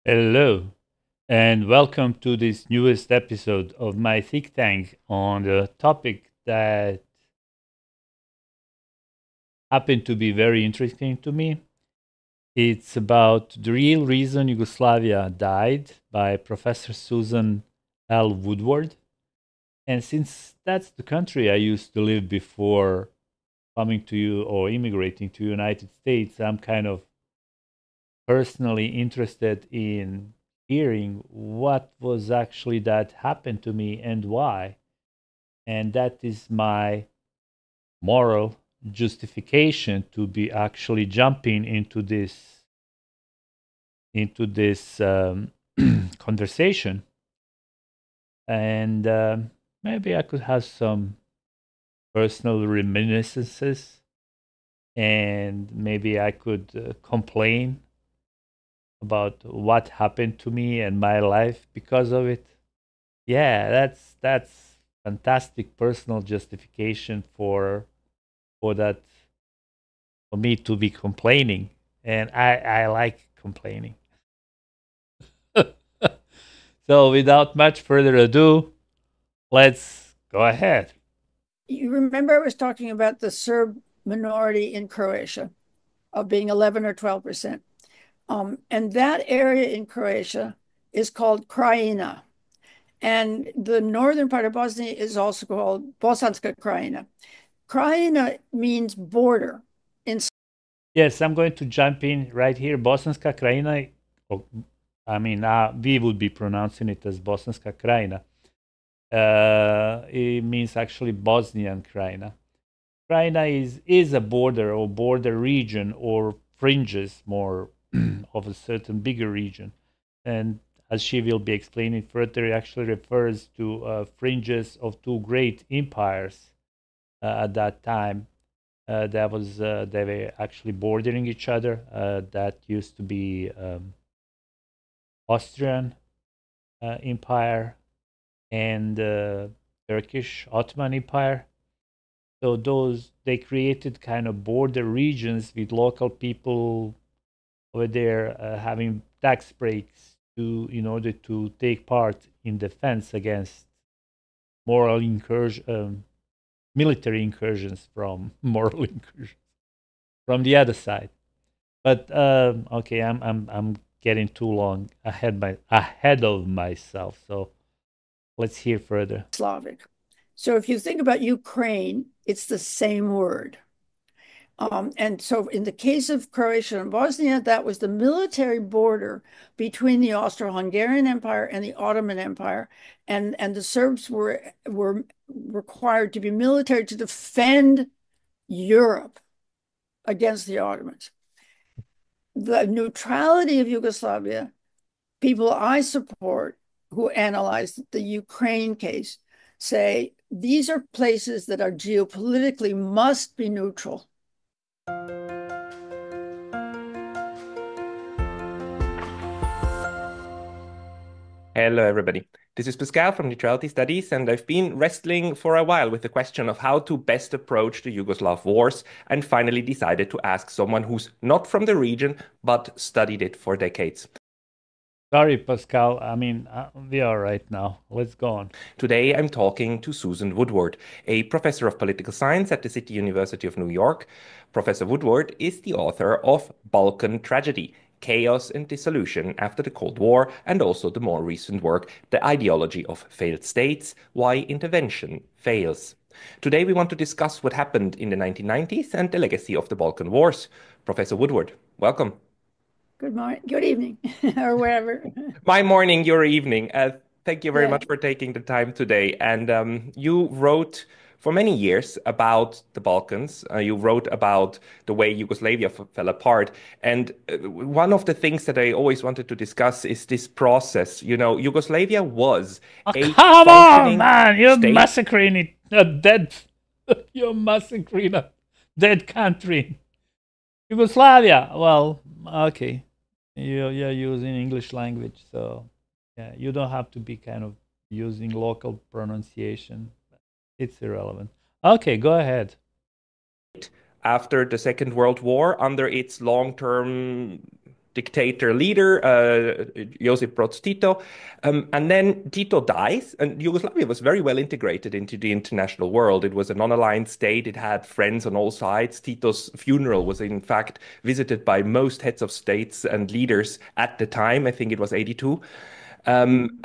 Hello, and welcome to this newest episode of my think tank on the topic that happened to be very interesting to me. It's about the real reason Yugoslavia died by Professor Susan L. Woodward. And since that's the country I used to live before coming to you or immigrating to United States, I'm kind of personally interested in hearing what was actually that happened to me and why. And that is my moral justification to be actually jumping into this conversation. And maybe I could have some personal reminiscences, and maybe I could complain about what happened to me and my life because of it. Yeah, that's fantastic personal justification for that, for me to be complaining, and I like complaining. So without much further ado, let's go ahead. You remember I was talking about the Serb minority in Croatia of being 11 or 12%. And that area in Croatia is called Krajina. And the northern part of Bosnia is also called Bosanska Krajina. Krajina means border. In Yes, I'm going to jump in right here. Bosanska Krajina, oh, I mean, we would be pronouncing it as Bosanska Krajina. It means actually Bosnian Krajina. Krajina is a border or border region or fringes more of a certain bigger region. And as she will be explaining further, it actually refers to fringes of two great empires at that time. They were actually bordering each other. That used to be Austrian Empire and Turkish Ottoman Empire. So those they created kind of border regions with local people over there having tax breaks to in order to take part in defense against moral incursion, military incursions from moral incursions from the other side. But okay, I'm getting too long ahead of myself. So let's hear further. Slavic. So if you think about Ukraine, it's the same word. And so in the case of Croatia and Bosnia, that was the military border between the Austro-Hungarian Empire and the Ottoman Empire. And the Serbs were required to be military to defend Europe against the Ottomans. The neutrality of Yugoslavia, people I support who analyze the Ukraine case say these are places that are geopolitically must be neutral. Hello, everybody. This is Pascal from Neutrality Studies, and I've been wrestling for a while with the question of how to best approach the Yugoslav wars, and finally decided to ask someone who's not from the region but studied it for decades. Sorry, Pascal. I mean, we are right now. Let's go on. Today, I'm talking to Susan Woodward, a professor of political science at the City University of New York. Professor Woodward is the author of Balkan Tragedy: Chaos and Dissolution After the Cold War, and also the more recent work, The Ideology of Failed States: Why Intervention Fails. Today, we want to discuss what happened in the 1990s and the legacy of the Balkan Wars. Professor Woodward, welcome. Good morning, good evening, or wherever. My morning, your evening. Thank you very Yeah. much for taking the time today. And you wrote for many years about the Balkans. You wrote about the way Yugoslavia fell apart. And one of the things that I always wanted to discuss is this process. You know, Yugoslavia was Oh, a come on, functioning man! You're state. massacring a dead. You're massacring a dead country. Yugoslavia. Well, okay. You're using English language, so yeah, you don't have to be kind of using local pronunciation. It's irrelevant. Okay, go ahead. After the Second World War under its long-term dictator leader, Josip Broz Tito. And then Tito dies, and Yugoslavia was very well integrated into the international world. It was a non-aligned state. It had friends on all sides. Tito's funeral was, in fact, visited by most heads of states and leaders at the time. I think it was 82. And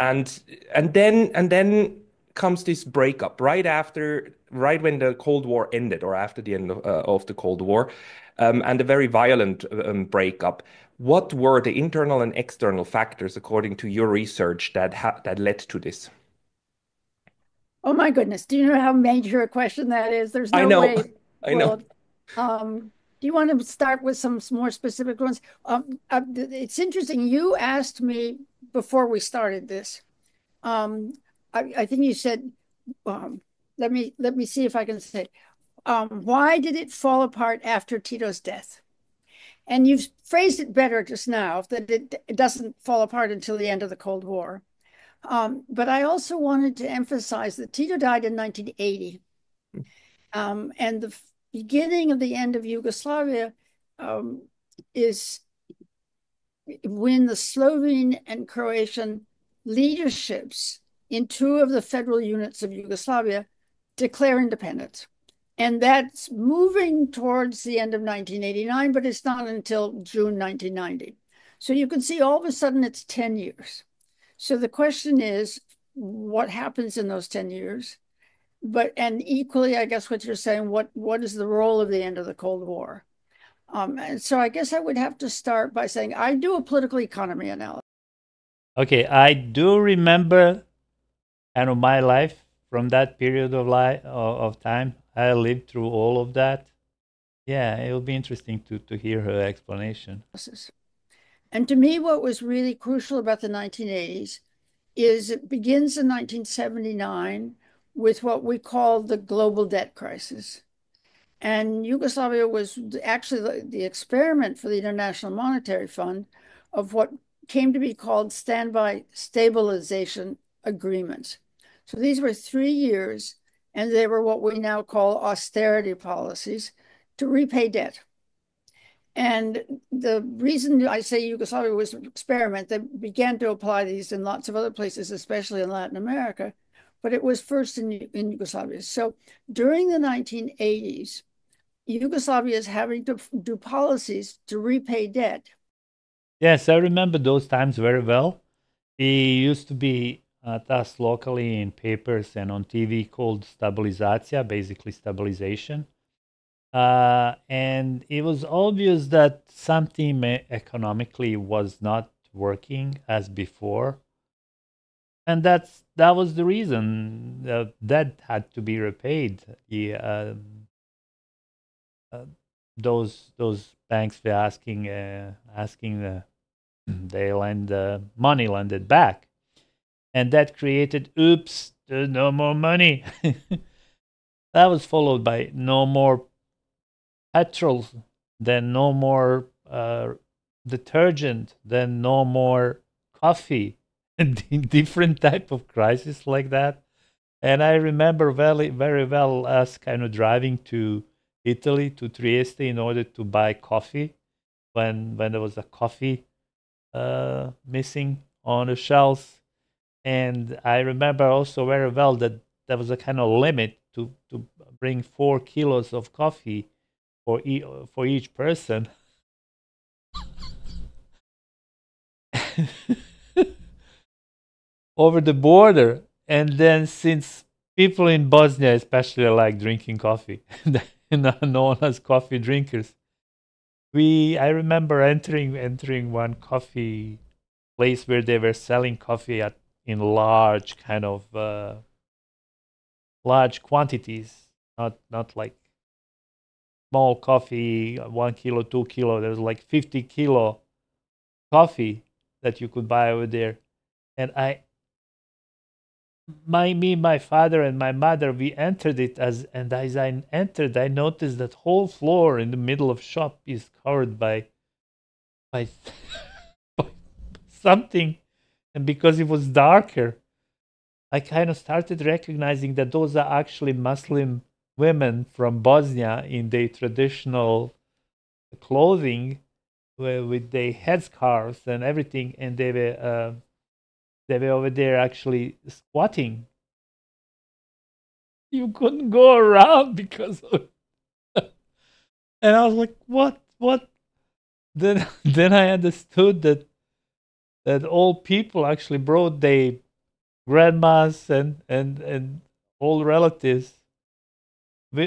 then comes this breakup right when the Cold War ended, or after the end of the Cold War, and a very violent breakup. What were the internal and external factors, according to your research, that led to this? Oh my goodness. Do you know how major a question that is? There's I no know, way. I know. Well, do you want to start with some more specific ones? It's interesting. You asked me before we started this. I think you said, let me see if I can say, why did it fall apart after Tito's death? And you've phrased it better just now, that it doesn't fall apart until the end of the Cold War. But I also wanted to emphasize that Tito died in 1980. And the beginning of the end of Yugoslavia is when the Slovene and Croatian leaderships in two of the federal units of Yugoslavia declare independence. And that's moving towards the end of 1989, but it's not until June 1990. So you can see all of a sudden it's 10 years. So the question is, what happens in those 10 years? And equally, I guess what you're saying, what is the role of the end of the Cold War? And so I guess I would have to start by saying I do a political economy analysis. Okay, I do remember kind of my life from that period of time. I lived through all of that. Yeah, it will be interesting to hear her explanation. And to me, what was really crucial about the 1980s is it begins in 1979 with what we call the global debt crisis. And Yugoslavia was actually the experiment for the International Monetary Fund of what came to be called standby stabilization agreements. So these were 3 years, and they were what we now call austerity policies to repay debt. And the reason I say Yugoslavia was an experiment, they began to apply these in lots of other places, especially in Latin America, but it was first in Yugoslavia. So during the 1980s, Yugoslavia is having to do policies to repay debt. Yes, I remember those times very well. It used to be tasked locally in papers and on TV called stabilizacija, basically stabilization. And it was obvious that something economically was not working as before. And that was the reason that had to be repaid. Those banks were asking they lend money lended back, and that created oops, there's no more money. That was followed by no more petrol, then no more detergent, then no more coffee, and different type of crisis like that. And I remember very, very well us kind of driving to Italy, to Trieste, in order to buy coffee when there was a coffee missing on the shelves. And I remember also very well that there was a kind of limit to bring 4 kilos of coffee for each person. Over the border. And then, since people in Bosnia especially like drinking coffee, known as coffee drinkers, I remember entering one coffee place where they were selling coffee in large kind of large quantities, not like small coffee, 1 kilo, 2 kilo. There's like 50 kilo coffee that you could buy over there. And my father and my mother, we entered it, and as I entered, I noticed that whole floor in the middle of shop is covered by by something. And because it was darker, I kind of started recognizing that those are actually Muslim women from Bosnia in their traditional clothing, with their headscarves and everything, and they were over there actually squatting. You couldn't go around because of, and I was like, what? Then then I understood that all people actually brought their grandmas and all relatives,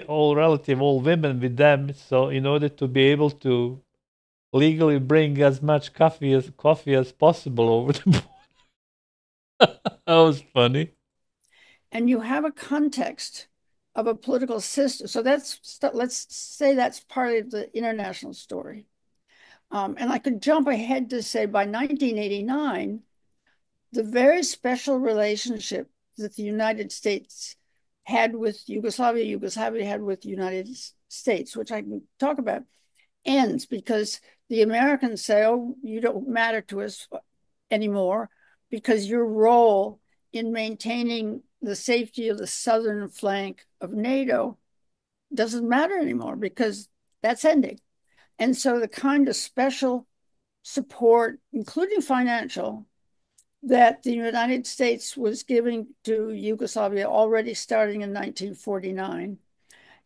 all women with them. So in order to be able to legally bring as much coffee as possible over the border. That was funny. And you have a context of a political system. So let's say that's part of the international story. And I could jump ahead to say by 1989, the very special relationship that the United States had with Yugoslavia, Yugoslavia had with the United States, which I can talk about, ends because the Americans say, oh, you don't matter to us anymore because your role in maintaining the safety of the southern flank of NATO doesn't matter anymore because that's ending. And so the kind of special support, including financial, that the United States was giving to Yugoslavia already starting in 1949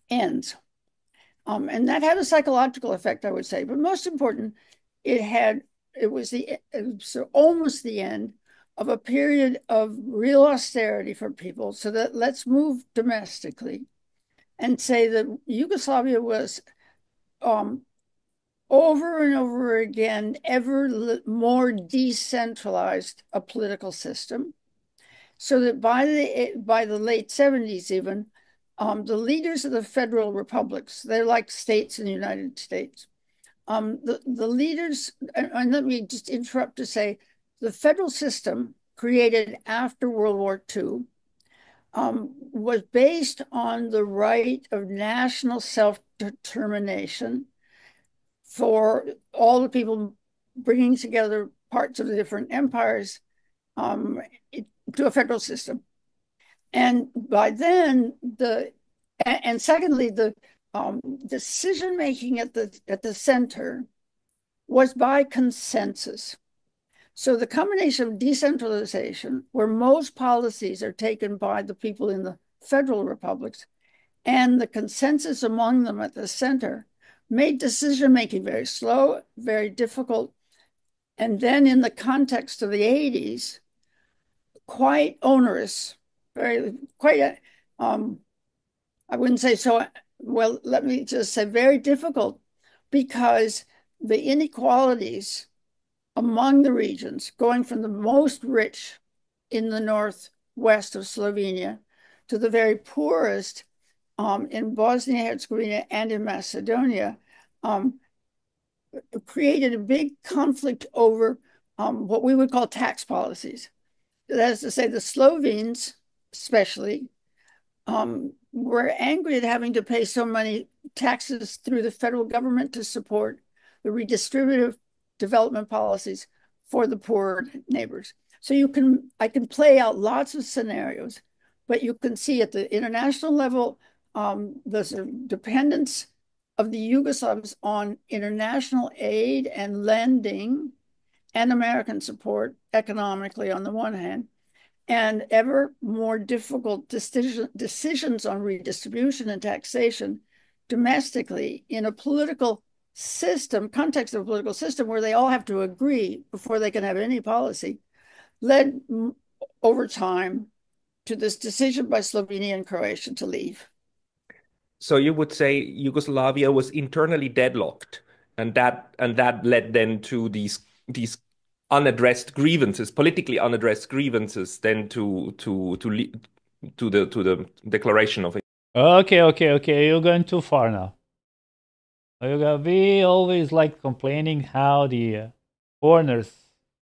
ends. And that had a psychological effect, I would say. But most important, it was almost the end of a period of real austerity for people. So that let's move domestically and say that Yugoslavia was over and over again ever more decentralized a political system, so that by the late 70s even, the leaders of the federal republics, they're like states in the United States. The leaders, and let me just interrupt to say, the federal system created after World War II was based on the right of national self-determination for all the people bringing together parts of the different empires to a federal system. And by then, secondly, the decision making at the center was by consensus. So the combination of decentralization, where most policies are taken by the people in the federal republics, and the consensus among them at the center, made decision making very slow, very difficult, and then in the context of the 80s, quite onerous, quite I wouldn't say so, well, let me just say very difficult, because the inequalities among the regions, going from the most rich in the northwest of Slovenia to the very poorest in Bosnia-Herzegovina and in Macedonia, created a big conflict over what we would call tax policies. That is to say, the Slovenes, especially, were angry at having to pay so many taxes through the federal government to support the redistributive development policies for the poor neighbors. So I can play out lots of scenarios, but you can see at the international level, the dependence of the Yugoslavs on international aid and lending and American support economically on the one hand, and ever more difficult decisions on redistribution and taxation domestically in a political system, context of a political system where they all have to agree before they can have any policy, led over time to this decision by Slovenia and Croatia to leave. So you would say Yugoslavia was internally deadlocked, and that led then to these unaddressed grievances, politically unaddressed grievances, then to the declaration of it. Okay. You're going too far now. We always like complaining how the foreigners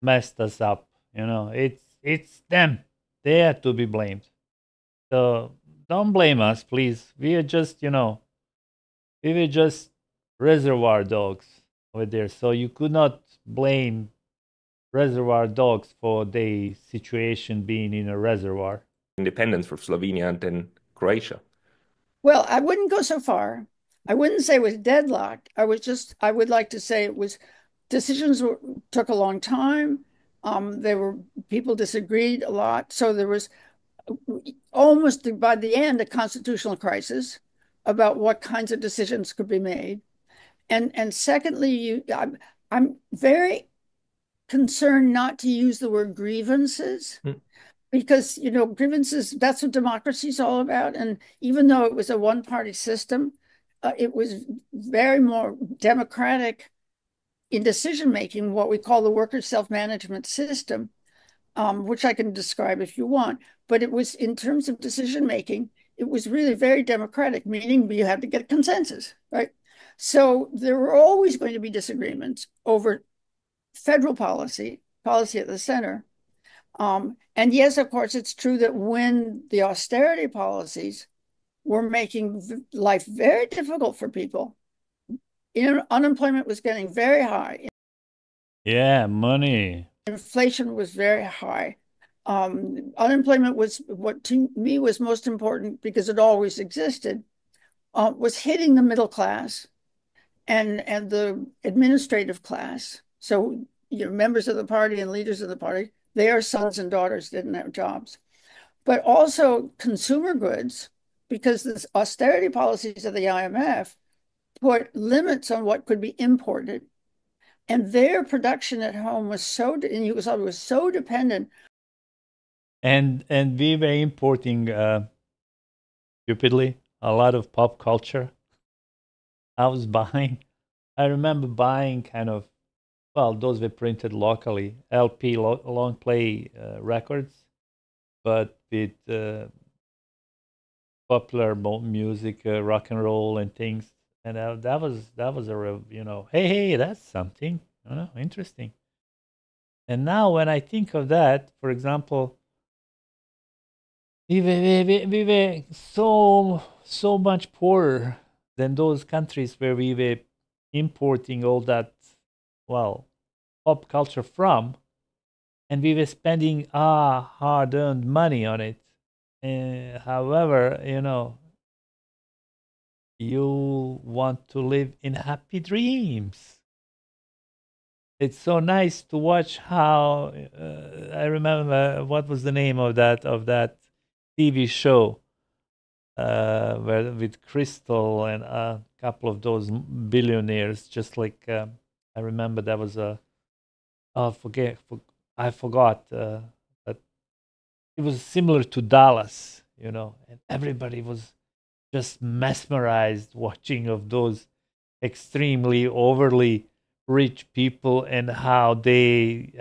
messed us up. It's them. They are to be blamed. So don't blame us, please. We are just, we were just reservoir dogs over there. So you could not blame reservoir dogs for the situation being in a reservoir. Independence for Slovenia and then Croatia. Well, I wouldn't go so far. I wouldn't say it was deadlocked. I would like to say it was decisions took a long time. People disagreed a lot. So there was almost by the end a constitutional crisis about what kinds of decisions could be made. And secondly, I'm very concerned not to use the word grievances because, grievances, that's what democracy is all about. And even though it was a one-party system, it was very more democratic in decision making, what we call the worker self-management system, which I can describe if you want. But it was, in terms of decision making, it was really very democratic, meaning you had to get consensus, right? So there were always going to be disagreements over federal policy at the center. And yes, of course, it's true that when the austerity policies were making life very difficult for people, unemployment was getting very high. Yeah, money. Inflation was very high. Unemployment was what to me was most important because it always existed, was hitting the middle class and the administrative class. So, members of the party and leaders of the party, their sons and daughters didn't have jobs. But also consumer goods, because the austerity policies of the IMF put limits on what could be imported. And their production at home in Yugoslavia was so dependent. And we were importing stupidly a lot of pop culture. I remember buying kind of, well, those were printed locally, LP, long play records, but with popular music, rock and roll and things. And that was a real, hey, that's something, interesting. And now when I think of that, for example, we were so much poorer than those countries where we were importing all that, well, pop culture from, and we were spending our hard-earned money on it. However, you want to live in happy dreams. It's so nice to watch how I remember what was the name of that TV show where with Crystal and a couple of those billionaires. Just like I remember that was I forgot but it was similar to Dallas, and everybody was just mesmerized watching of those extremely overly rich people and how they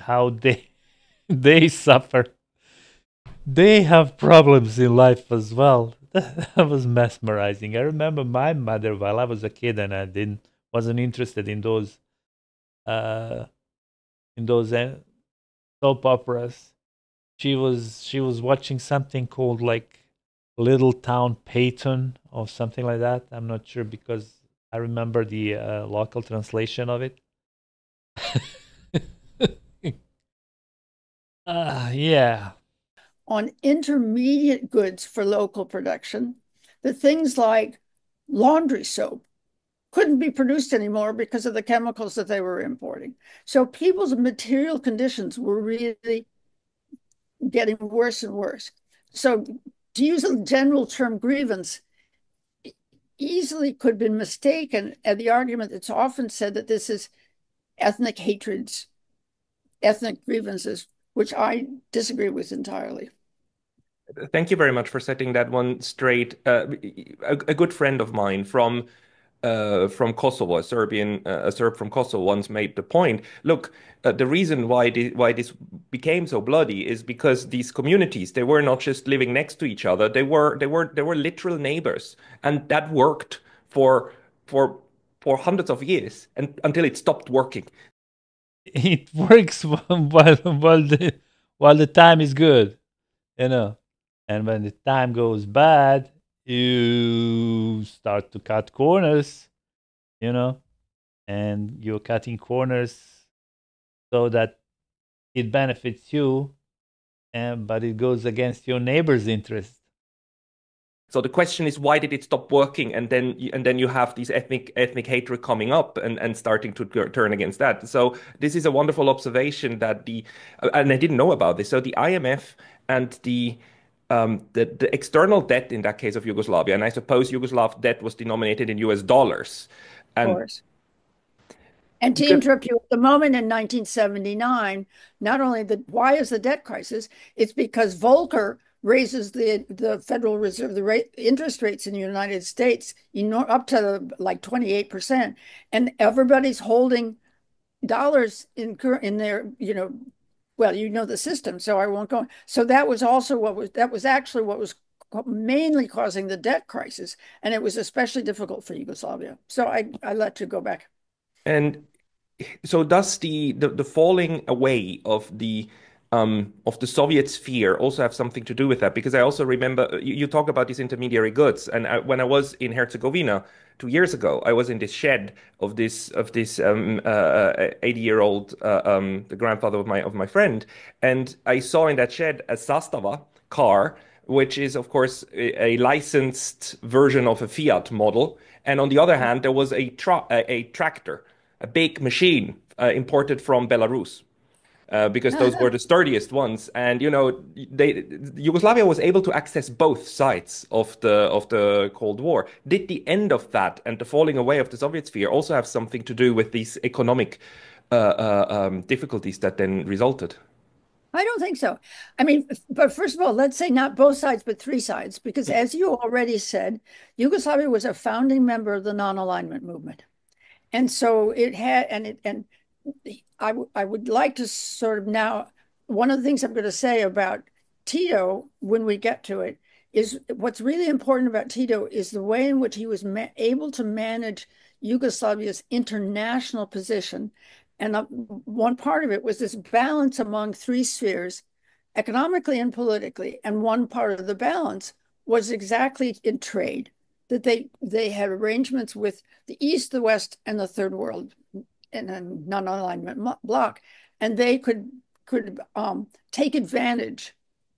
they suffer. They have problems in life as well. That was mesmerizing. I remember my mother while I was a kid and I wasn't interested uh in those soap operas. She was watching something called like Little Town Peyton or something like that. I'm not sure because I remember the local translation of it. Yeah. On intermediate goods for local production, the things like laundry soap couldn't be produced anymore because of the chemicals that they were importing. So people's material conditions were really getting worse and worse. So to use a general term, grievance easily could have been mistaken. And the argument that's often said that this is ethnic hatreds, ethnic grievances, which I disagree with entirely. Thank you very much for setting that one straight. A good friend of mine from Kosovo, a Serb from Kosovo, once made the point. Look, the reason why this became so bloody is because these communities, they were not just living next to each other; they were literal neighbors, and that worked for for hundreds of years and until it stopped working. It works while the time is good, you know. And when the time goes bad, you start to cut corners, you know, and you're cutting corners so that it benefits you, and but it goes against your neighbor's interest. So the question is, why did it stop working? And then you have these ethnic hatred coming up and starting to turn against that. So this is a wonderful observation that and I didn't know about this. So the IMF and the external debt in that case of Yugoslavia, and I suppose Yugoslav debt was denominated in US dollars, Of and course. And to because interrupt you, at the moment in 1979, not only why is the debt crisis, it's because Volcker raises the Federal Reserve, interest rates in the United States, up to like 28%. And everybody's holding dollars in their, well, the system, so I won't go. So that was actually what was mainly causing the debt crisis. And it was especially difficult for Yugoslavia. So I let you go back. and so does the falling away of the Soviet sphere also have something to do with that? Because I also remember you talk about these intermediary goods, and when I was in Herzegovina 2 years ago, I was in this shed of this 80-year-old the grandfather of my friend, and I saw in that shed a Zastava car, which is of course a licensed version of a Fiat model, and on the other hand, there was a tractor, a big machine imported from Belarus. Because those were the sturdiest ones, and Yugoslavia was able to access both sides of the Cold War. Did the end of that and the falling away of the Soviet sphere also have something to do with these economic difficulties that then resulted? I don't think so. I mean, but first of all, let's say not both sides, but three sides, because as you already said, Yugoslavia was a founding member of the non-alignment movement. And so it had, and I would like to sort of now, one of the things I'm going to say about Tito when we get to it is what's really important about Tito is the way in which he was able to manage Yugoslavia's international position. And one part of it was this balance among three spheres, economically and politically. And one part of the balance was exactly in trade, that they had arrangements with the East, the West, and the Third World in a non-alignment bloc, and they could take advantage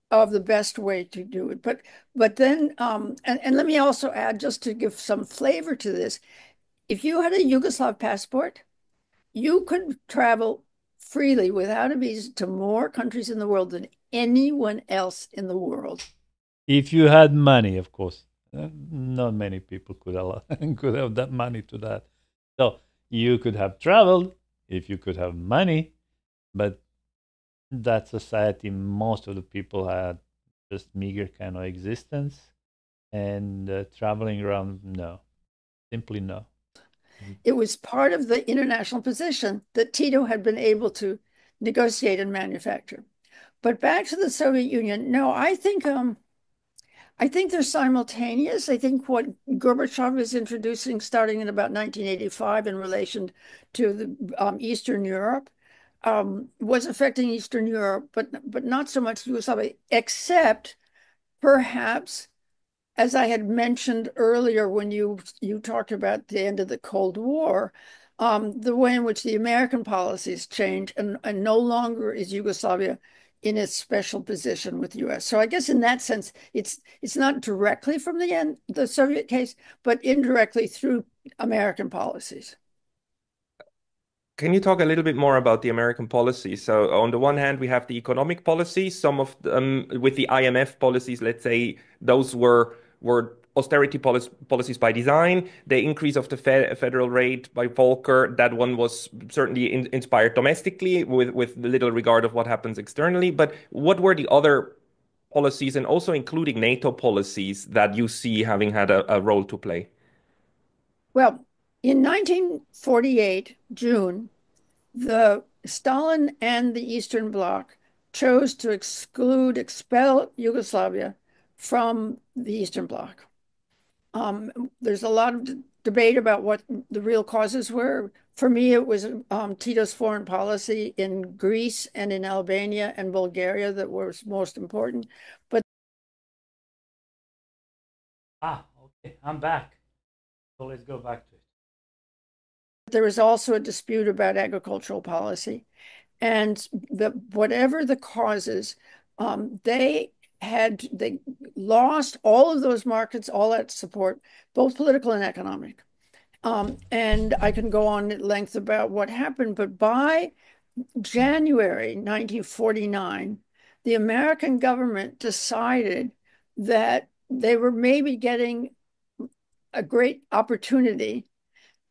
of the best way to do it. But then and let me also add, just to give some flavor to this, if you had a Yugoslav passport, you could travel freely without a visa to more countries in the world than anyone else in the world. If you had money, of course. Not many people could allow, could have that money to that. So you could have traveled if you could have money, but that society, most of the people had just meager kind of existence, and traveling around, no, simply no. It was part of the international position that Tito had been able to negotiate and manufacture. But back to the Soviet Union, no, I think they're simultaneous. I think what Gorbachev is introducing starting in about 1985 in relation to the Eastern Europe was affecting Eastern Europe, but not so much Yugoslavia, except perhaps, as I had mentioned earlier when you talked about the end of the Cold War, the way in which the American policies change, and no longer is Yugoslavia in its special position with the U.S. So I guess in that sense, it's not directly from the Soviet case, but indirectly through American policies. Can you talk a little bit more about the American policy? So on the one hand, we have the economic policies. Some of them, with the IMF policies, let's say those were austerity policies by design. The increase of the federal rate by Volcker, that one was certainly inspired domestically with little regard of what happens externally. But what were the other policies, and also including NATO policies, that you see having had a role to play? Well, in 1948, June, the Stalin and the Eastern Bloc chose to expel Yugoslavia from the Eastern Bloc. There's a lot of debate about what the real causes were. For me, it was Tito's foreign policy in Greece and in Albania and Bulgaria that was most important. But Okay, I'm back. So let's go back to it. there was also a dispute about agricultural policy. And whatever the causes, they they lost all of those markets, all that support, both political and economic. And I can go on at length about what happened, but by January 1949, the American government decided that they were maybe getting a great opportunity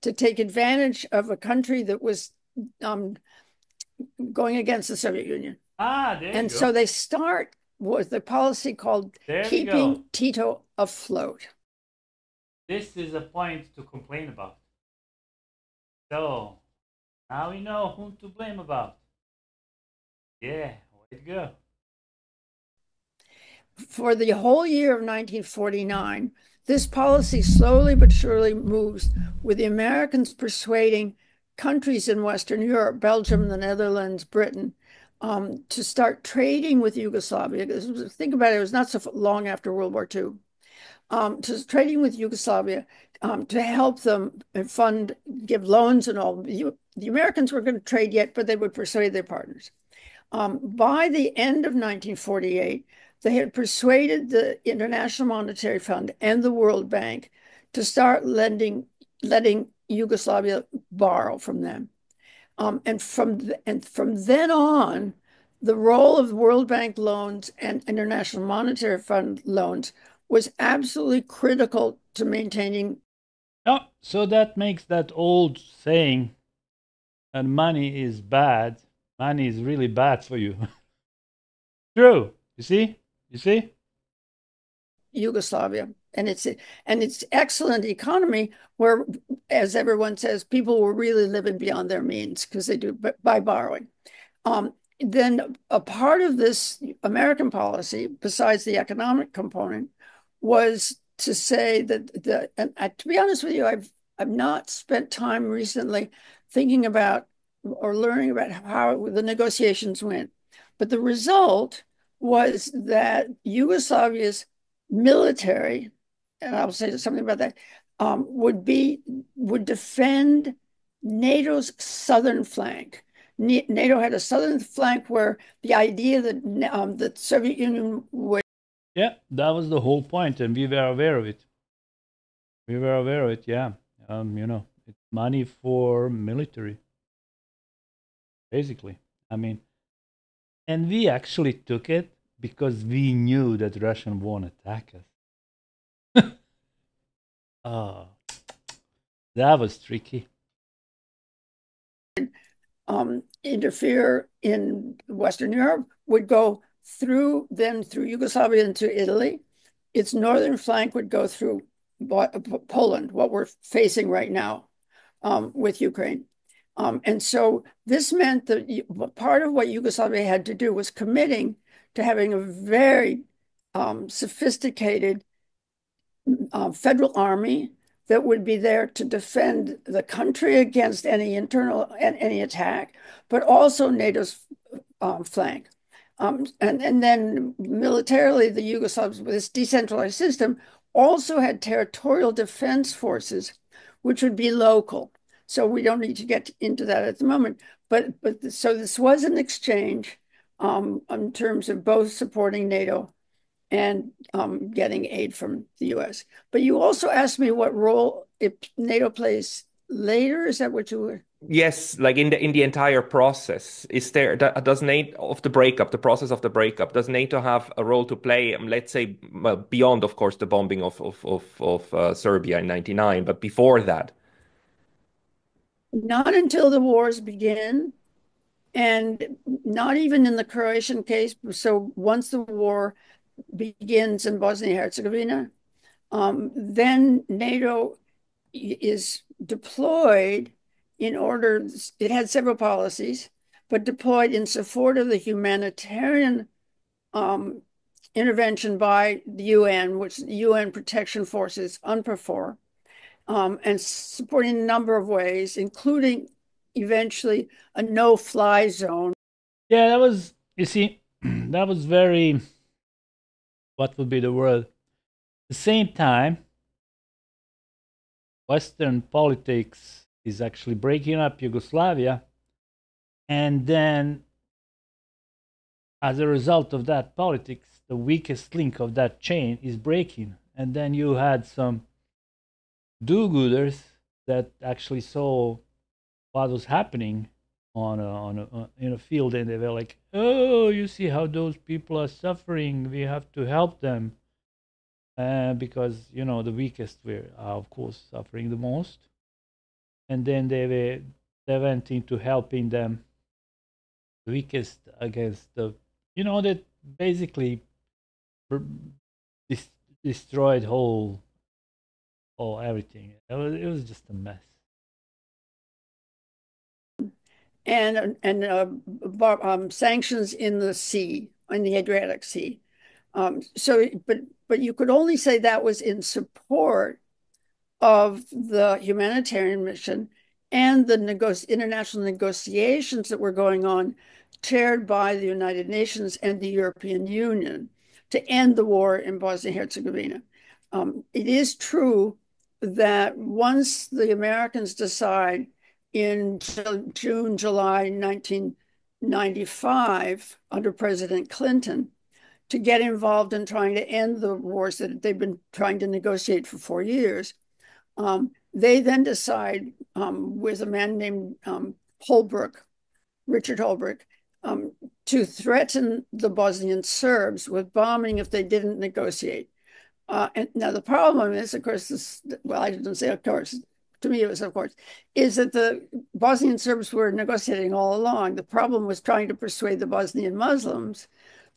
to take advantage of a country that was going against the Soviet Union. There you And go. so they start with the policy called keeping Tito afloat. This is a point to complain about. So now we know whom to blame about. Yeah, way to go. For the whole year of 1949, this policy slowly but surely moves, with the Americans persuading countries in Western Europe, Belgium, the Netherlands, Britain, to start trading with Yugoslavia. Think about it, it was not so long after World War II. To trading with Yugoslavia to help them fund, give loans and all. The Americans weren't going to trade yet, but they would persuade their partners. By the end of 1948, they had persuaded the International Monetary Fund and the World Bank to start letting Yugoslavia borrow from them. And from then on, the role of World Bank loans and International Monetary Fund loans was absolutely critical to maintaining. Oh, so that makes that old saying, and money is bad. Money is really bad for you. True. You see? Yugoslavia and its excellent economy, where, as everyone says, people were really living beyond their means because they do by borrowing. Then a part of this American policy, besides the economic component, was to say that to be honest with you, I've not spent time recently thinking about or learning about how the negotiations went, but the result was that Yugoslavia's military, and I'll say something about that, would defend NATO's southern flank. NATO had a southern flank where the idea that the Soviet Union would. Yeah, that was the whole point, and we were aware of it. Yeah. It's money for military, basically. I mean, and we actually took it because we knew that Russian won't attack us. Oh, that was tricky. Interfere in Western Europe would go through Yugoslavia into Italy. Its northern flank would go through Poland, what we're facing right now with Ukraine. And so this meant that part of what Yugoslavia had to do was committing to having a very sophisticated federal army that would be there to defend the country against any attack, but also NATO's flank. And then militarily, the Yugoslavs, with this decentralized system, also had territorial defense forces, which would be local. So we don't need to get into that at the moment. But so this was an exchange in terms of both supporting NATO and getting aid from the U.S. But you also asked me what role NATO plays later. Is that what you were? Yes, like in the entire process, does NATO of the breakup, the process of the breakup, does NATO have a role to play? Let's say, well, beyond, of course, the bombing of Serbia in '99, but before that. Not until the wars begin, and not even in the Croatian case. So once the war begins in Bosnia and Herzegovina, then NATO is deployed it had several policies, but deployed in support of the humanitarian intervention by the UN, which the UN Protection Forces, UNPROFOR, and supporting a number of ways, including eventually a no-fly zone. Yeah, that was, you see, that was very, what would be the word? At the same time, Western politics is actually breaking up Yugoslavia, and then as a result of that politics, the weakest link of that chain is breaking. And then you had some do-gooders that actually saw what was happening in a field, and they were like, "Oh, you see how those people are suffering? We have to help them." Because the weakest are of course suffering the most, and then they went into helping them, the weakest, against the that basically dis- destroyed whole everything. It was just a mess. And sanctions in the sea, in the Adriatic Sea. But you could only say that was in support of the humanitarian mission and the international negotiations that were going on, chaired by the United Nations and the European Union to end the war in Bosnia-Herzegovina. It is true that once the Americans decide in June, July 1995, under President Clinton, to get involved in trying to end the wars that they've been trying to negotiate for 4 years, they then decide, with a man named Richard Holbrooke, to threaten the Bosnian Serbs with bombing if they didn't negotiate. And now the problem is, of course, well, I didn't say of course, to me it was of course, is that the Bosnian Serbs were negotiating all along. The problem was trying to persuade the Bosnian Muslims,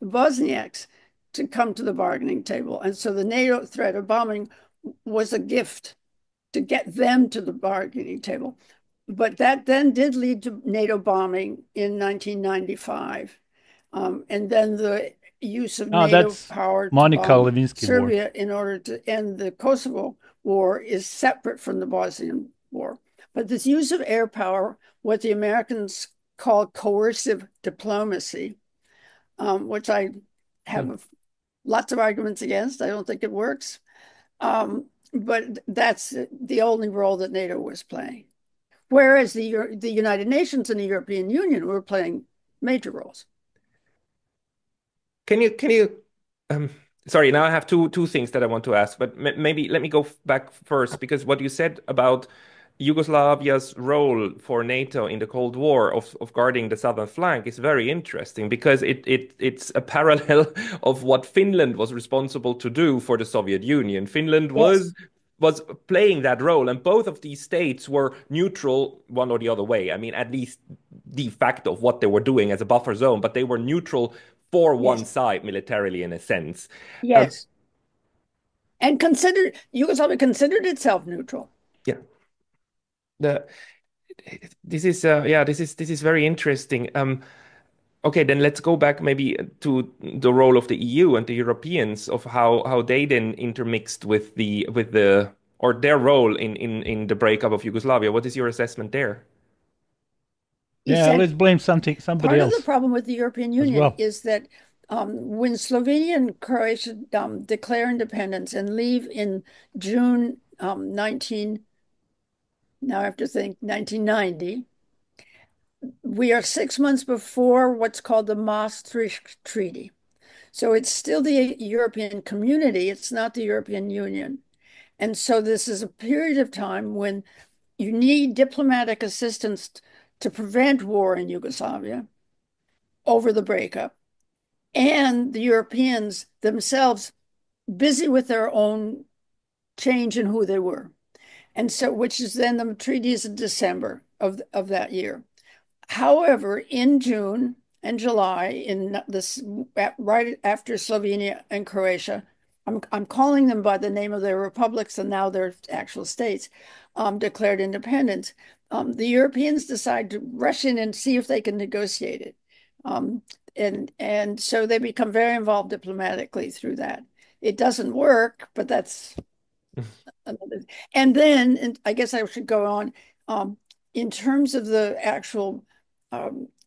the Bosniaks, to come to the bargaining table. And so the NATO threat of bombing was a gift to get them to the bargaining table. But that then did lead to NATO bombing in 1995. And then the use of NATO That's power to Monica bomb Lewinsky war. Serbia in order to end the Kosovo war is separate from the Bosnian war. But this use of air power, what the Americans call coercive diplomacy, which I have lots of arguments against. I don't think it works. But that's the only role that NATO was playing. Whereas the United Nations and the European Union were playing major roles. Can you sorry, now I have two things that I want to ask, but maybe let me go back first, because what you said about Yugoslavia's role for NATO in the Cold War of guarding the southern flank is very interesting, because it's a parallel of what Finland was responsible to do for the Soviet Union. Finland Yes. was playing that role, and both of these states were neutral one or the other way. I mean, at least de facto of what they were doing as a buffer zone, but they were neutral for one Yes. side militarily, in a sense. Yes. And Yugoslavia considered itself neutral. Yeah, the this is this is very interesting. Okay, then let's go back maybe to the role of the EU and the Europeans, of how they then intermixed with the or their role in the breakup of Yugoslavia. What is your assessment there? Yeah, let's blame somebody Part of the else problem with the European as Union well. is that when Slovenia and Croatia declare independence and leave in June 19, now I have to think, 1990, we are 6 months before what's called the Maastricht Treaty. So it's still the European community, it's not the European Union. And so this is a period of time when you need diplomatic assistance to prevent war in Yugoslavia over the breakup, and the Europeans themselves busy with their own change in who they were. And so, which is then the treaties in December of that year. However, in June and July, in this right after Slovenia and Croatia, I'm calling them by the name of their republics and now their actual states, declared independence. The Europeans decide to rush in and see if they can negotiate it. And so they become very involved diplomatically through that. It doesn't work, but that's another. And then, and I guess I should go on, in terms of the actual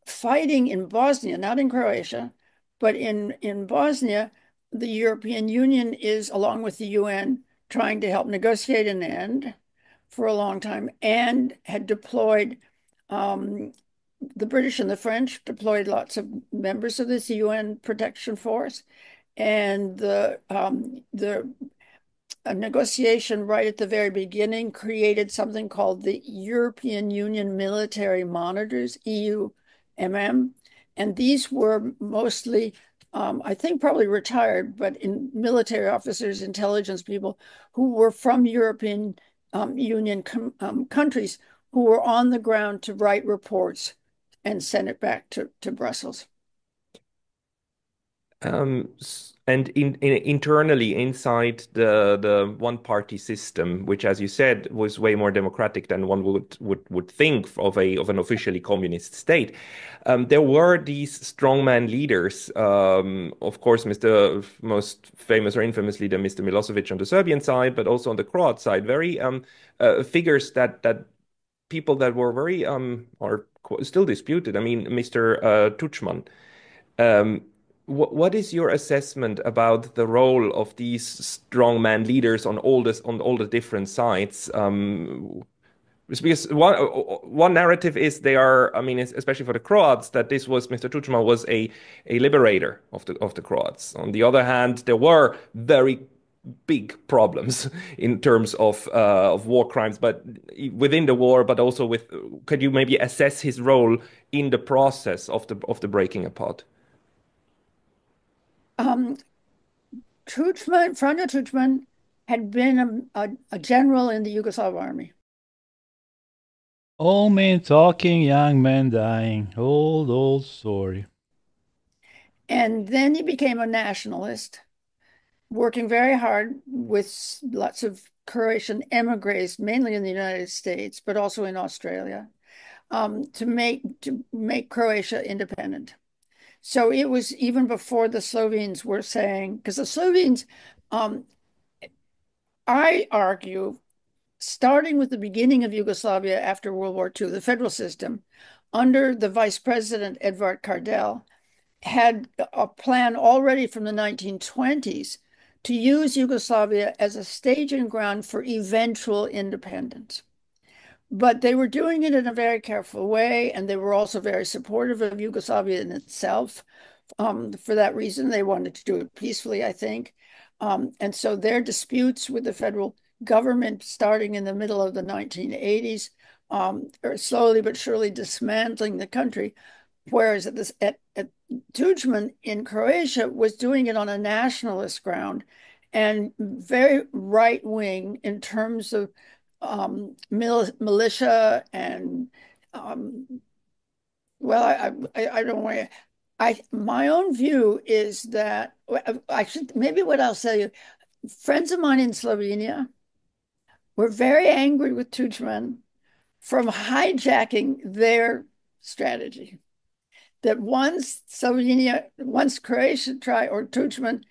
fighting in Bosnia, not in Croatia, but in Bosnia, the European Union is, along with the UN, trying to help negotiate an end for a long time, and had deployed the British and the French deployed lots of members of this UN Protection Force, and the a negotiation right at the very beginning created something called the European Union Military Monitors, EUMM, and these were mostly, I think, probably retired, but in military officers, intelligence people who were from European Union countries who were on the ground to write reports and send it back to Brussels. And internally inside the one party system, which, as you said, was way more democratic than one would think of an officially communist state, there were these strongman leaders. Of course, Mr. most famous or infamous leader, Mr. Milosevic on the Serbian side, but also on the Croat side, very figures that people that were very are still disputed. I mean, Mr. Tudjman. Um, what is your assessment about the role of these strongman leaders on all the different sides? It's because one narrative is they are, I mean, especially for the Croats, that this was Mr. Tudjman was a liberator of the Croats. On the other hand, there were very big problems in terms of war crimes, but within the war, but also with. Could you maybe assess his role in the process of the breaking apart? Um, Franjo Tudjman had been a general in the Yugoslav army. Old men talking, young men dying. Old story. And then he became a nationalist, working very hard with lots of Croatian emigres, mainly in the United States, but also in Australia, to make Croatia independent. So it was even before the Slovenes were saying, because the Slovenes, I argue, starting with the beginning of Yugoslavia after World War II, the federal system, under the Vice President Edvard Kardel, had a plan already from the 1920s to use Yugoslavia as a staging ground for eventual independence. But they were doing it in a very careful way, and they were also very supportive of Yugoslavia in itself. For that reason, they wanted to do it peacefully, I think. And so their disputes with the federal government starting in the middle of the 1980s are slowly but surely dismantling the country. Whereas at Tudjman in Croatia was doing it on a nationalist ground and very right wing in terms of militia and well, I don't want to. My own view is that I should maybe what I'll tell you. Friends of mine in Slovenia were very angry with Tudjman from hijacking their strategy. That once Croatia tried, or Tudjman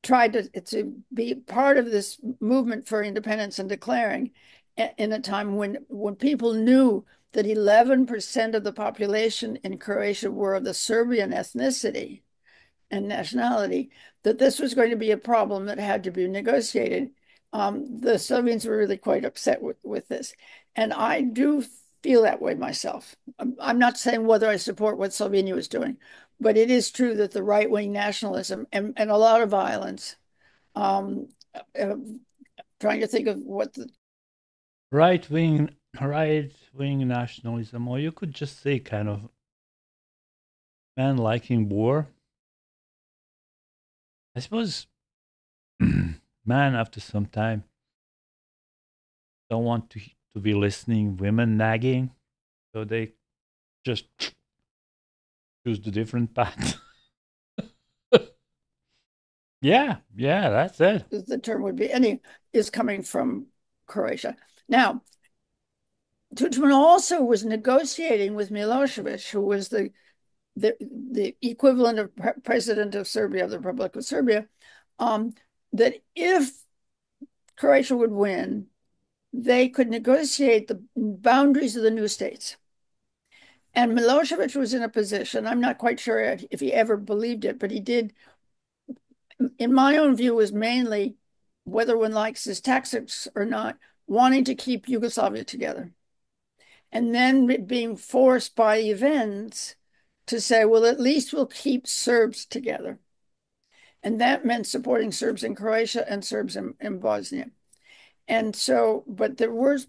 tried to be part of this movement for independence and declaring in a time when people knew that 11% of the population in Croatia were of the Serbian ethnicity and nationality, that this was going to be a problem that had to be negotiated. The Slovenes were really quite upset with this. And I do feel that way myself. I'm not saying whether I support what Slovenia is doing, but it is true that the right-wing nationalism and a lot of violence, uh, trying to think of what the Right wing nationalism, or you could just say kind of man liking war. I suppose man after some time don't want to be listening women nagging, so they just choose the different path. Yeah, that's it. the term would be, and is coming from Croatia. Now, Tudjman also was negotiating with Milosevic, who was the equivalent of president of Serbia, of the Republic of Serbia, that if Croatia would win, they could negotiate the boundaries of the new states. And Milosevic was in a position, I'm not quite sure if he ever believed it, but he did, in my own view, was mainly, whether one likes his tactics or not, wanting to keep Yugoslavia together. and then being forced by events to say, well, at least we'll keep Serbs together. And that meant supporting Serbs in Croatia and Serbs in Bosnia. And so, but there were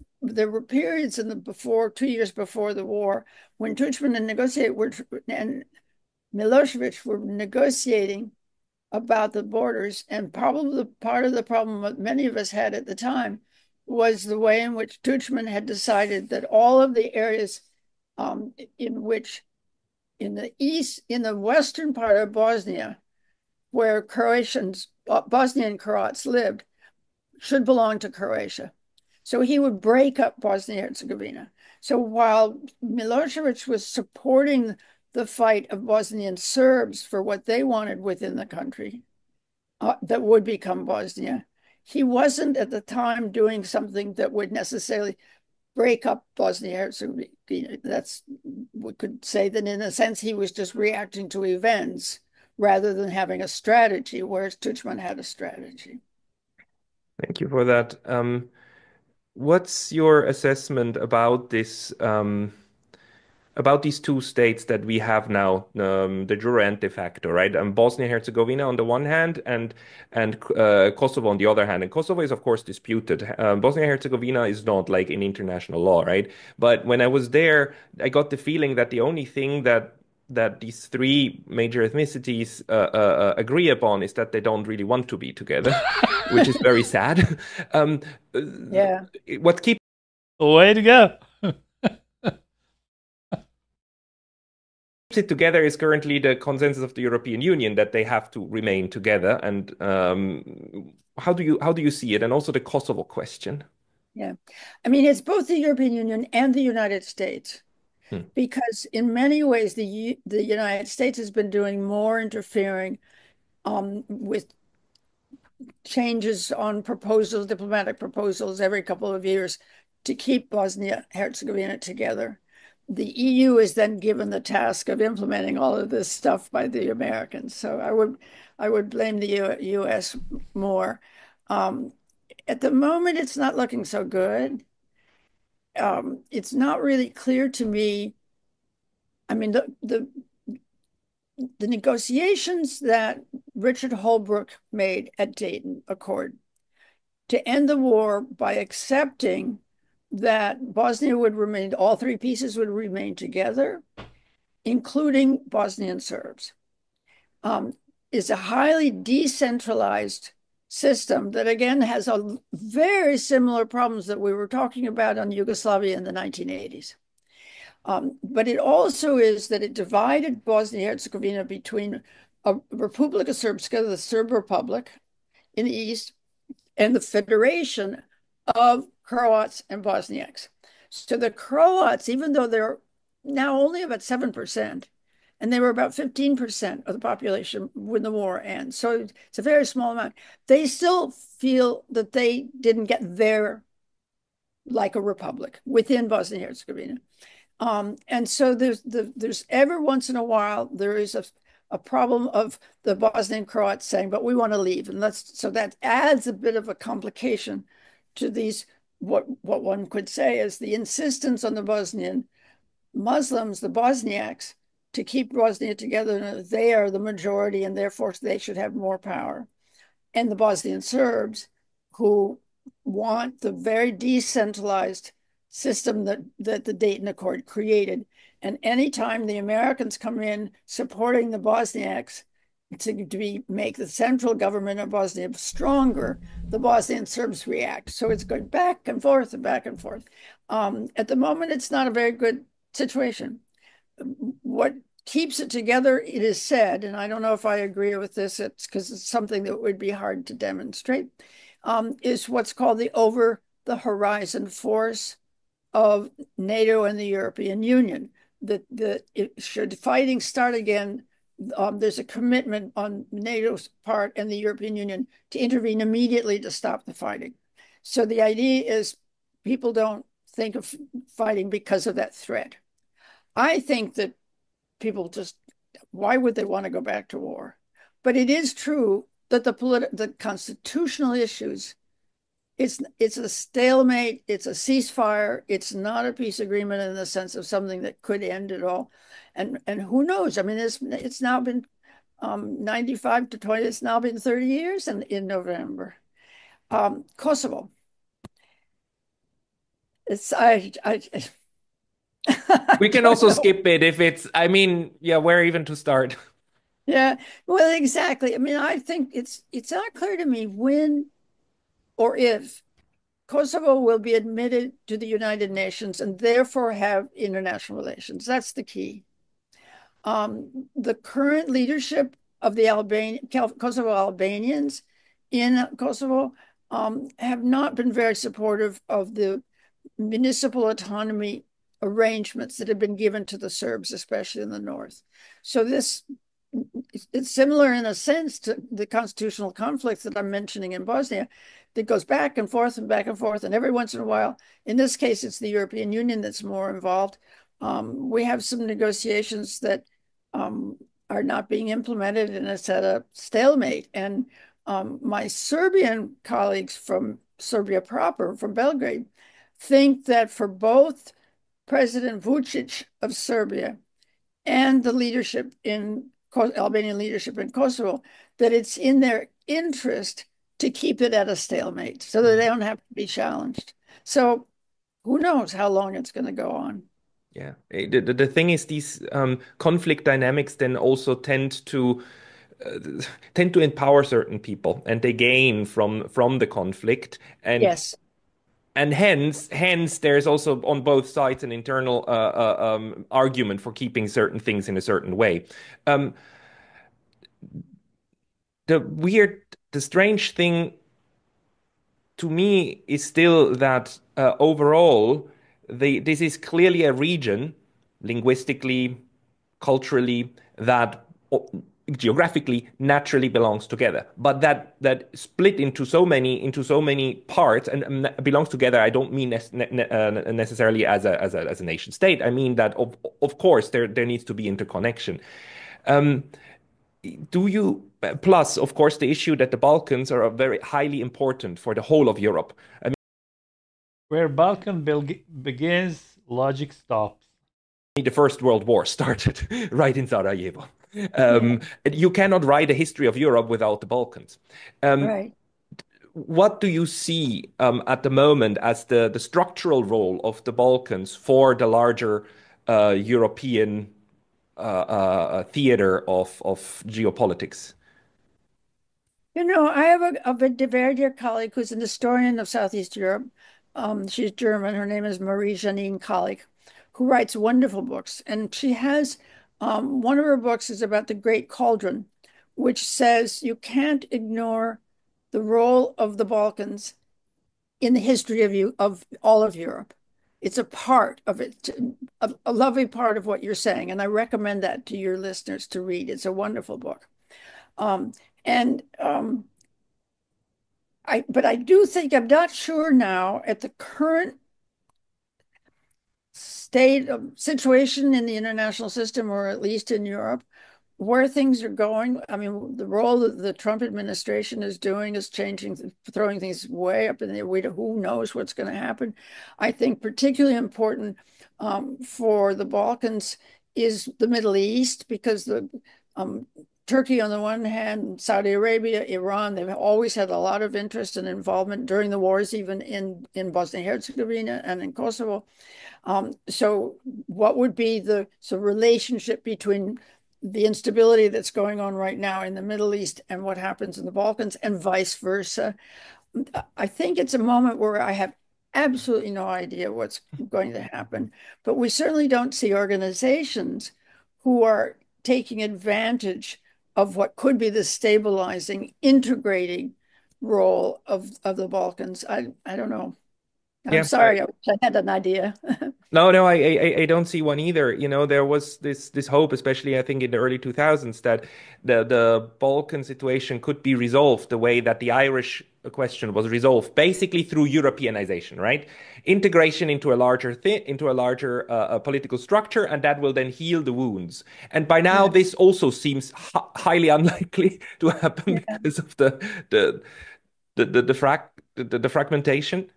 periods in the 2 years before the war when Tudjman and Milosevic were negotiating about the borders, and probably part of the problem that many of us had at the time was the way in which Tudjman had decided that all of the areas in the western part of Bosnia, where Bosnian Croats lived, should belong to Croatia. So he would break up Bosnia-Herzegovina. So while Milosevic was supporting the fight of Bosnian Serbs for what they wanted within the country that would become Bosnia, he wasn't at the time doing something that would necessarily break up Bosnia-Herzegovina. We could say that in a sense he was just reacting to events rather than having a strategy, whereas Tudjman had a strategy. Thank you for that. What's your assessment about this, about these two states that we have now, de jure and de facto, right? Bosnia-Herzegovina on the one hand, and Kosovo on the other hand. And Kosovo is, of course, disputed. Bosnia-Herzegovina is not like in international law, right? But when I was there, I got the feeling that the only thing that these three major ethnicities agree upon is that they don't really want to be together, which is very sad. Yeah. What keeps Way to go. it together is currently the consensus of the European Union that they have to remain together. And how do you see it? And also the Kosovo question. Yeah. I mean, it's both the European Union and the United States, because in many ways, the United States has been doing more interfering with changes on diplomatic proposals every couple of years to keep Bosnia-Herzegovina together. The EU is then given the task of implementing all of this stuff by the Americans. So I would blame the US more. At the moment, it's not looking so good. It's not really clear to me. I mean, the negotiations that Richard Holbrooke made at Dayton Accord to end the war by accepting that Bosnia would remain, all three pieces would remain together, including Bosnian Serbs, is a highly decentralized system that, again, has a very similar problems that we were talking about on Yugoslavia in the 1980s. But it also is that it divided Bosnia-Herzegovina between a Republika Srpska, the Serb Republic in the east, and the Federation of Croats and Bosniaks. So the Croats, even though they're now only about 7%, and they were about 15% of the population when the war ends, so it's a very small amount, they still feel that they didn't get there like a republic within Bosnia-Herzegovina. And so there's every once in a while there is a problem of the Bosnian Croats saying, but we want to leave. And so that adds a bit of a complication to these, what one could say is the insistence on the Bosnian Muslims, the Bosniaks, to keep Bosnia together. They are the majority and therefore they should have more power. And the Bosnian Serbs, who want the very decentralized system that the Dayton Accord created. And anytime the Americans come in supporting the Bosniaks to make the central government of Bosnia stronger, the Bosnian Serbs react. So it's going back and forth and back and forth. At the moment, it's not a very good situation. What keeps it together, it is said, and I don't know if I agree with this, it's because it's something that would be hard to demonstrate, is what's called the over-the-horizon force of NATO and the European Union. That should fighting start again, there's a commitment on NATO's part and the European Union to intervene immediately to stop the fighting. So the idea is people don't think of fighting because of that threat. I think that people just, why would they want to go back to war? But it is true that the constitutional issues it's a stalemate, it's a ceasefire, it's not a peace agreement in the sense of something that could end it all. And who knows? I mean, it's now been 95 to 20, it's now been 30 years in November. Kosovo. It's We can also skip it if it's, I mean, yeah, where even to start? Yeah, well, exactly. I mean, I think it's not clear to me when or if Kosovo will be admitted to the United Nations and therefore have international relations. That's the key. The current leadership of the Kosovo Albanians in Kosovo have not been very supportive of the municipal autonomy arrangements that have been given to the Serbs, especially in the north. So it's similar in a sense to the constitutional conflicts that I'm mentioning in Bosnia that goes back and forth and back and forth. And every once in a while, in this case, it's the European Union that's more involved. We have some negotiations that are not being implemented, and it's at a stalemate. And my Serbian colleagues from Serbia proper, from Belgrade, think that for both President Vucic of Serbia and the leadership in Albanian leadership in Kosovo, that it's in their interest to keep it at a stalemate so that they don't have to be challenged. So who knows how long it's going to go on. Yeah, the thing is, these conflict dynamics then also tend to empower certain people, and they gain from the conflict, Yes. and hence there's also on both sides an internal argument for keeping certain things in a certain way. Um, the strange thing to me is still that overall, this is clearly a region, linguistically, culturally, that geographically naturally belongs together, but that split into so many parts and belongs together. I don't mean necessarily as a nation state. I mean that of course there needs to be interconnection. Um, do you plus of course the issue that the Balkans are very highly important for the whole of Europe. I Where Balkan begins, logic stops. mean, the First World War started right in Sarajevo. Yeah. You cannot write a history of Europe without the Balkans. Right. What do you see at the moment as the structural role of the Balkans for the larger European theater of geopolitics? You know, I have a very dear colleague who's an historian of Southeast Europe. She's German. Her name is Marie-Janine Kollig, who writes wonderful books. And she has one of her books is about the Great Cauldron, which says you can't ignore the role of the Balkans in the history of all of Europe. It's a part of it, a lovely part of what you're saying. And I recommend that to your listeners to read. It's a wonderful book. Um, and but I do think I'm not sure now at the current state of situation in the international system, or at least in Europe, where things are going. I mean, the role that the Trump administration is doing is changing, throwing things way up in the air. Who knows what's going to happen? I think particularly important for the Balkans is the Middle East, because the Turkey on the one hand, Saudi Arabia, Iran, they've always had a lot of interest and involvement during the wars, even in Bosnia and Herzegovina and in Kosovo. So what would be the relationship between the instability that's going on right now in the Middle East and what happens in the Balkans, and vice versa? I think it's a moment where I have absolutely no idea what's going to happen, but we certainly don't see organizations who are taking advantage of what could be the stabilizing, integrating role of the Balkans. I don't know. I'm Yeah, sorry, I wish I had an idea. no, I don't see one either. You know, there was this hope, especially I think in the early 2000s, that the Balkan situation could be resolved the way that the Irish question was resolved, basically through Europeanization, right? Integration into a larger political structure, and that will then heal the wounds. And by now, Yeah, this also seems highly unlikely to happen yeah, because of the the fragmentation?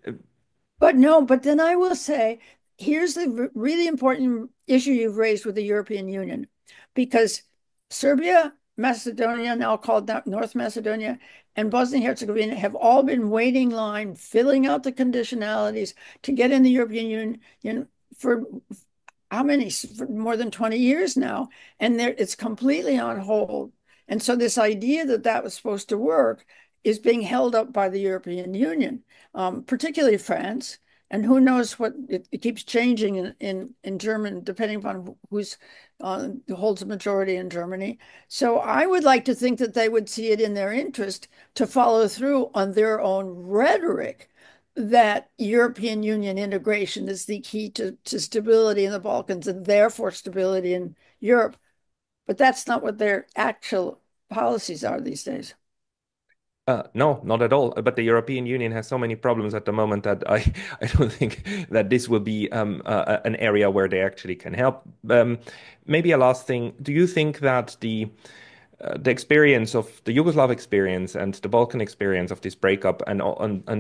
But no, but then I will say, here's the really important issue you've raised with the European Union, because Serbia, Macedonia, now called North Macedonia, and Bosnia-Herzegovina have all been waiting line, filling out the conditionalities to get in the European Union for how many, for more than 20 years now, and it's completely on hold. And so this idea that that was supposed to work is being held up by the European Union, particularly France. And who knows what it keeps changing in German, depending upon who's holds a majority in Germany. So I would like to think that they would see it in their interest to follow through on their own rhetoric that European Union integration is the key to stability in the Balkans and therefore stability in Europe. But that's not what their actual policies are these days. No, not at all. But the European Union has so many problems at the moment that I don't think that this will be an area where they actually can help. Maybe a last thing. Do you think that the experience of the Yugoslav experience and the Balkan experience of this breakup, and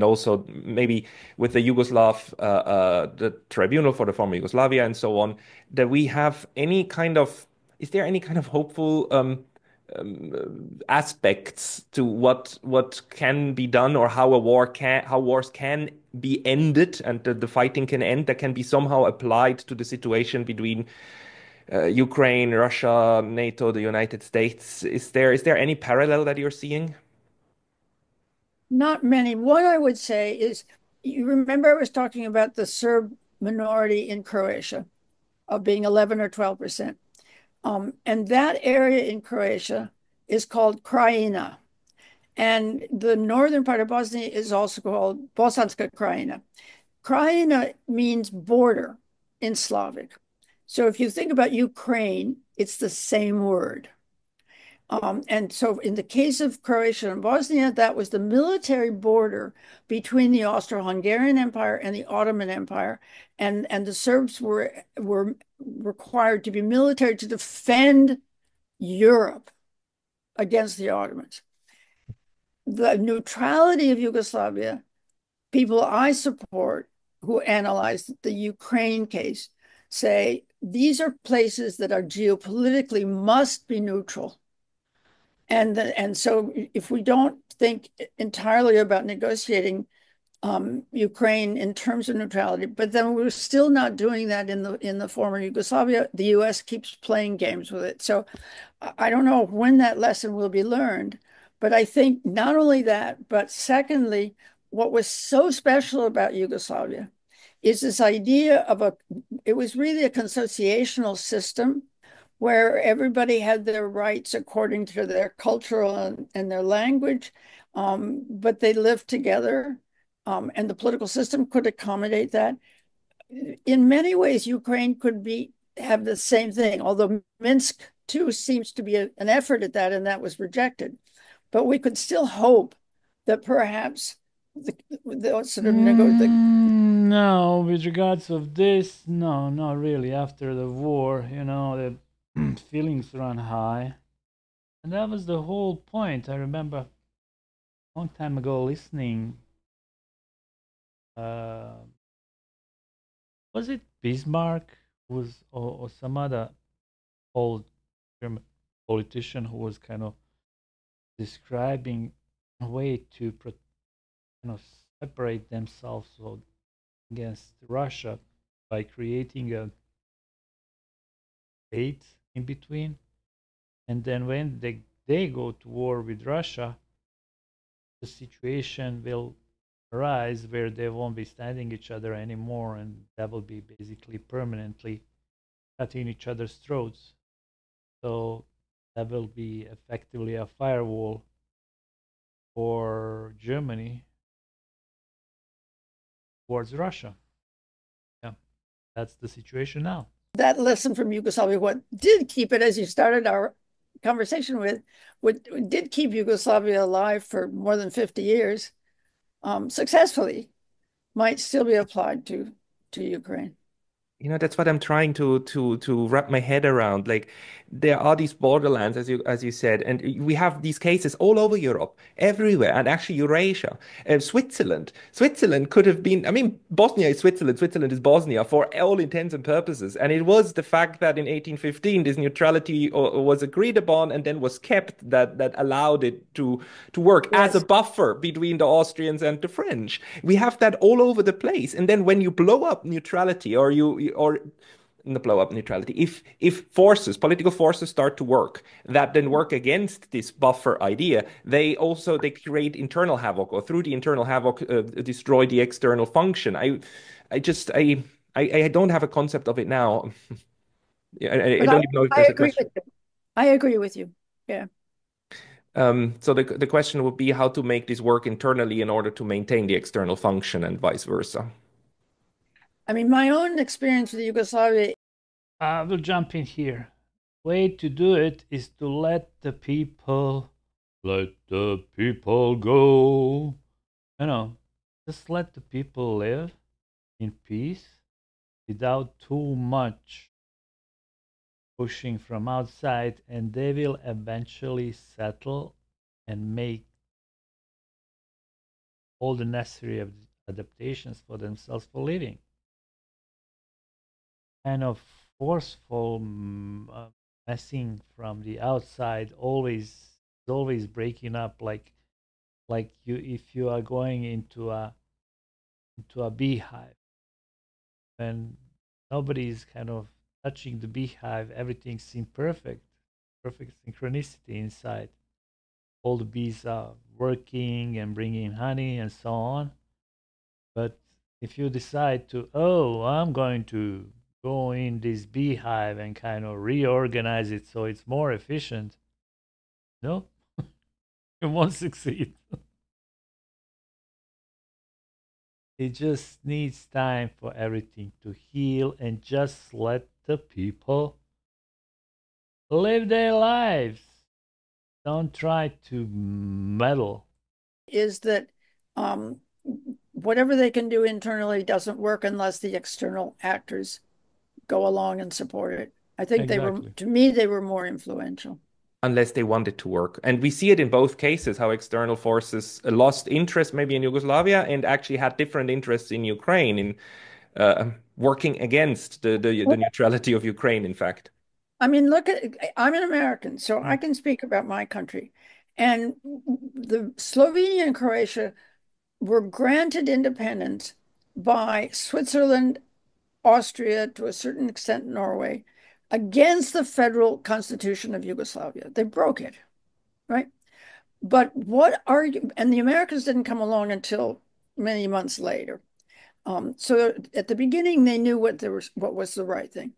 also maybe with the the Tribunal for the former Yugoslavia and so on, that we have any kind of, is there any kind of hopeful aspects to what can be done, or how how wars can be ended, and the fighting can end, that can be somehow applied to the situation between Ukraine, Russia, NATO, the United States? Is there any parallel that you're seeing? Not many. What I would say is, you remember I was talking about the Serb minority in Croatia of being 11 or 12%. And that area in Croatia is called Krajina. And the northern part of Bosnia is also called Bosanska Krajina. Krajina means border in Slavic. So if you think about Ukraine, it's the same word. And so in the case of Croatia and Bosnia, that was the military border between the Austro-Hungarian Empire and the Ottoman Empire. And the Serbs were required to be military to defend Europe against the Ottomans. The neutrality of Yugoslavia, people I support who analyze the Ukraine case say these are places that are geopolitically must be neutral. And so if we don't think entirely about negotiating Ukraine in terms of neutrality, but then we're still not doing that in the former Yugoslavia, the US keeps playing games with it. So I don't know when that lesson will be learned, but I think not only that, but secondly, what was so special about Yugoslavia is this idea of it was really a consociational system where everybody had their rights according to their cultural and their language, but they lived together, and the political system could accommodate that. In many ways, Ukraine could have the same thing, although Minsk too seems to be an effort at that, and that was rejected. But we could still hope that perhaps the sort of No, with regards of this, no, not really. After the war, the feelings run high, and that was the whole point. I remember a long time ago listening. Was it Bismarck who was, or some other old German politician who was kind of describing a way to separate themselves against Russia by creating a state in between, and then when they go to war with Russia, the situation will arise where they won't be standing each other anymore, and that will be basically permanently cutting each other's throats. So that will be effectively a firewall for Germany towards Russia. Yeah, that's the situation now. That lesson from Yugoslavia, what did keep it, as you started our conversation with, what did keep Yugoslavia alive for more than 50 years, successfully, might still be applied to Ukraine. That's what I'm trying to wrap my head around. Like there are these borderlands, as you said, and we have these cases all over Europe, everywhere, and actually Eurasia. Switzerland could have been. I mean, Bosnia is Switzerland. Switzerland is Bosnia for all intents and purposes. And it was the fact that in 1815 this neutrality was agreed upon and then was kept that allowed it to work as a Yes. buffer between the Austrians and the French. We have that all over the place. And then when you blow up neutrality, or not blow up neutrality, if political forces start to work that then work against this buffer idea, they create internal havoc, or through the internal havoc destroy the external function. I just I don't have a concept of it now. I But don't even know if I there's a agree question. with you. I agree with you. Yeah. So the question would be how to make this work internally in order to maintain the external function and vice versa. I mean, my own experience with Yugoslavia. I will jump in here. Way to do it is to let the people go. Just let the people live in peace without too much pushing from outside, and they will eventually settle and make all the necessary adaptations for themselves for living. Kind of forceful messing from the outside always breaking up, like you if you are going into a beehive, when nobody's kind of touching the beehive, everything seems perfect synchronicity inside. All the bees are working and bringing honey and so on. But if you decide to, oh, I'm going to go in this beehive and kind of reorganize it so it's more efficient, no, you won't succeed. It just needs time for everything to heal, and just let the people live their lives. Don't try to meddle. Is that whatever they can do internally doesn't work unless the external actors go along and support it. I think Exactly. to me, they were more influential. Unless they want it to work. And we see it in both cases, how external forces lost interest maybe in Yugoslavia and actually had different interests in Ukraine in working against the neutrality of Ukraine, in fact. I mean, I'm an American, so I Mm. can speak about my country. And the Slovenia and Croatia were granted independence by Switzerland, Austria, to a certain extent, Norway, against the federal constitution of Yugoslavia. They broke it, right? But and the Americans didn't come along until many months later. So at the beginning, they knew what was the right thing.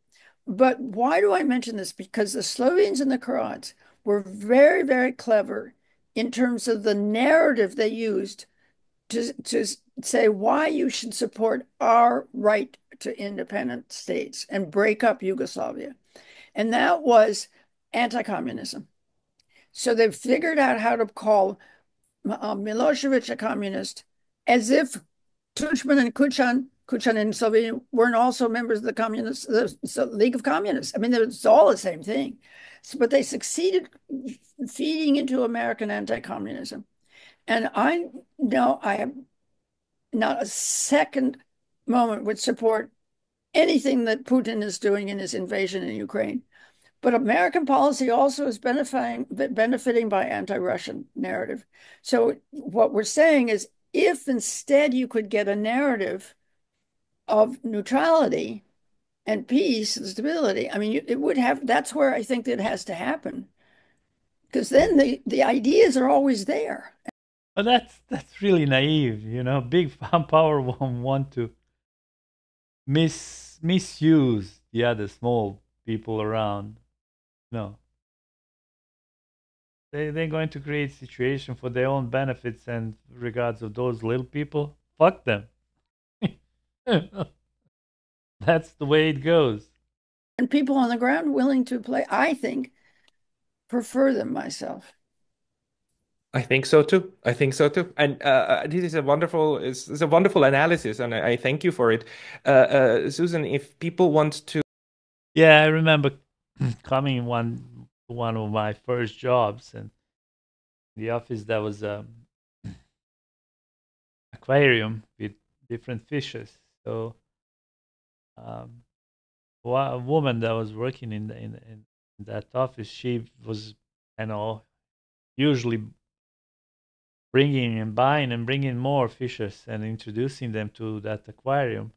But why do I mention this? Because the Slovenes and the Croats were very, very clever in terms of the narrative they used to say why you should support our right to independent states and break up Yugoslavia. And that was anti-communism. So they figured out how to call Milosevic a communist, as if Tudjman and Kuchan in Slovenia weren't also members of the League of Communists. I mean, it's all the same thing. But they succeeded feeding into American anti-communism. And I know I have not a second moment would support anything that Putin is doing in his invasion in Ukraine. But American policy also is benefiting by anti-Russian narrative. So what we're saying is, if instead you could get a narrative of neutrality and peace and stability, I mean, it would have. That's where I think that has to happen, because then the ideas are always there. But that's really naive, Big power won't want to misuse the other small people around. No, they're going to create situation for their own benefits and regards of those little people. Fuck them. That's the way it goes. And people on the ground willing to play, I think, prefer them myself. I think so too. I think so too. And this is a wonderful, it's a wonderful analysis, and I thank you for it. Susan, if people want to, Yeah, I remember coming one of my first jobs, and in the office there was a aquarium with different fishes. So um, a woman that was working in that office, she was, usually bringing and buying and bringing more fishes and introducing them to that aquarium.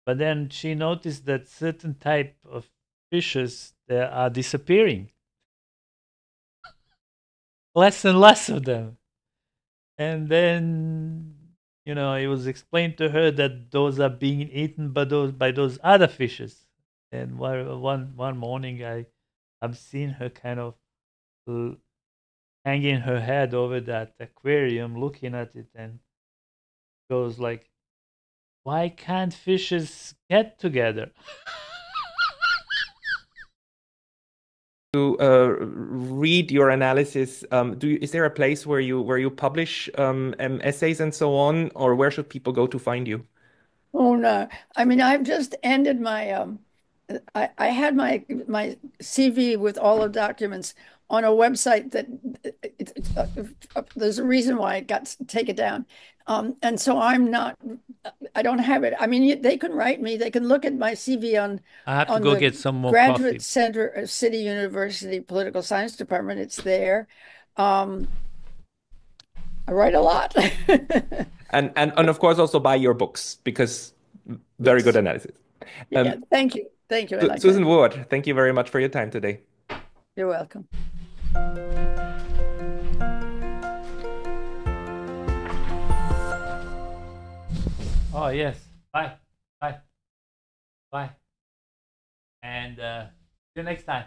But then she noticed that certain type of fishes that are disappearing, less and less of them. And then, it was explained to her that those are being eaten by those other fishes. And one morning, I've seen her kind of hanging her head over that aquarium, looking at it, and goes like, "Why can't fishes get together?" read your analysis, is there a place where you publish essays and so on, or where should people go to find you? Oh no. I mean, I've just ended my I had my CV with all the documents on a website that there's a reason why it got taken down. And so I don't have it. I mean, they can write me, they can look at my CV I have to on go the get some more Graduate coffee. Center of City University Political Science Department. It's there. I write a lot. And of course also buy your books, because very good Yes. analysis. Yeah. Thank you. Thank you. I like Susan that. Wood, thank you very much for your time today. You're welcome. Oh, yes. Bye. Bye. Bye. And see you next time.